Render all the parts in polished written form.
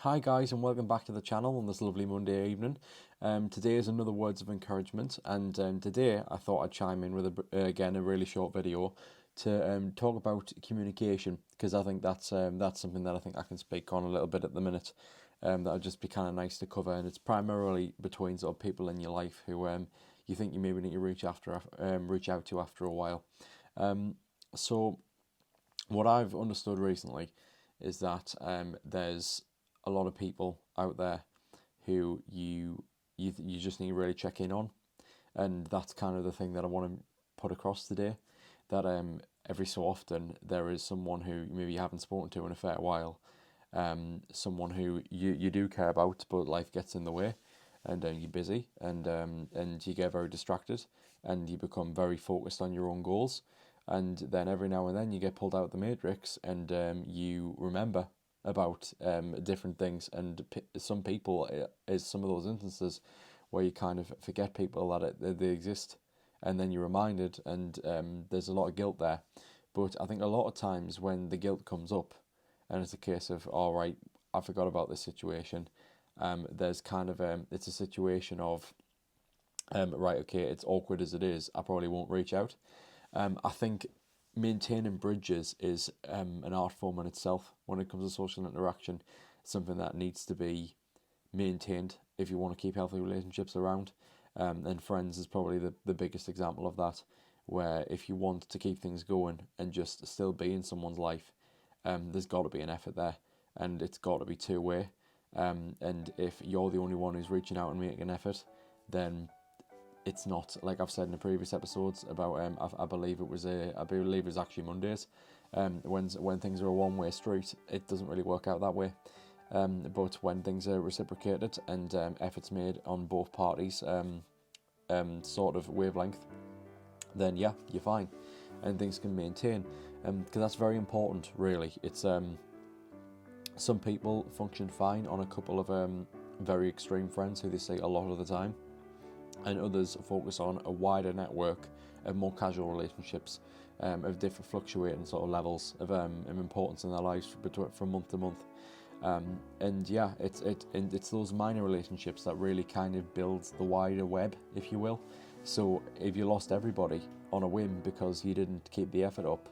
Hi guys, and welcome back to the channel on this lovely Monday evening. Today is another words of encouragement, and today I thought I'd chime in with again a really short video to talk about communication, because I think that's something that I think I can speak on a little bit at the minute. That would just be kind of nice to cover, and it's primarily between sort of people in your life who you think you maybe need to reach out to after a while. So what I've understood recently is that there's a lot of people out there who you just need to really check in on, and that's kind of the thing that I want to put across today. That every so often there is someone who maybe you haven't spoken to in a fair while, someone who you do care about, but life gets in the way, and you're busy, and you get very distracted, and you become very focused on your own goals, and then every now and then you get pulled out of the matrix, and you remember about different things, and some people is some of those instances where you kind of forget people that they exist, and then you're reminded, and there's a lot of guilt there. But I think a lot of times when the guilt comes up, and it's a case of, all right, I forgot about this situation, there's kind of it's a situation of right, okay, it's awkward as it is, I probably won't reach out. I think maintaining bridges is an art form in itself when it comes to social interaction. It's something that needs to be maintained if you want to keep healthy relationships around. And friends is probably the biggest example of that, where if you want to keep things going and just still be in someone's life, there's got to be an effort there, and it's got to be two-way. And if you're the only one who's reaching out and making an effort, then it's not, like I've said in the previous episodes about I believe it was actually Mondays. When things are a one-way street, it doesn't really work out that way. But when things are reciprocated and efforts made on both parties, sort of wavelength, then yeah, you're fine, and things can maintain. Because that's very important, really. It's some people function fine on a couple of very extreme friends who they see a lot of the time, and others focus on a wider network of more casual relationships, of different fluctuating sort of levels of importance in their lives from month to month. And yeah, it's those minor relationships that really kind of builds the wider web, if you will. So if you lost everybody on a whim because you didn't keep the effort up,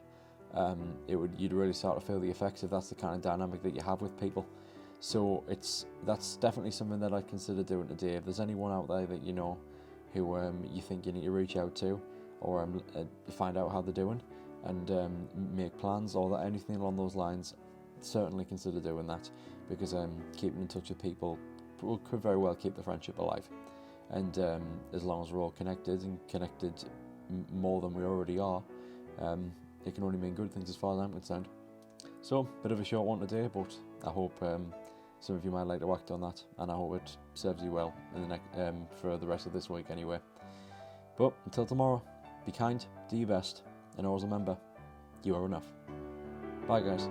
you'd really start to feel the effects if that's the kind of dynamic that you have with people. So that's definitely something that I consider doing today. If there's anyone out there that you know who you think you need to reach out to, or find out how they're doing, and make plans or anything along those lines, certainly consider doing that, because keeping in touch with people could very well keep the friendship alive. And as long as we're all connected, and connected more than we already are, it can only mean good things as far as I'm concerned. So, bit of a short one today, but I hope some of you might like to act on that, and I hope it serves you well in the for the rest of this week anyway. But until tomorrow, be kind, do your best, and always remember, you are enough. Bye guys.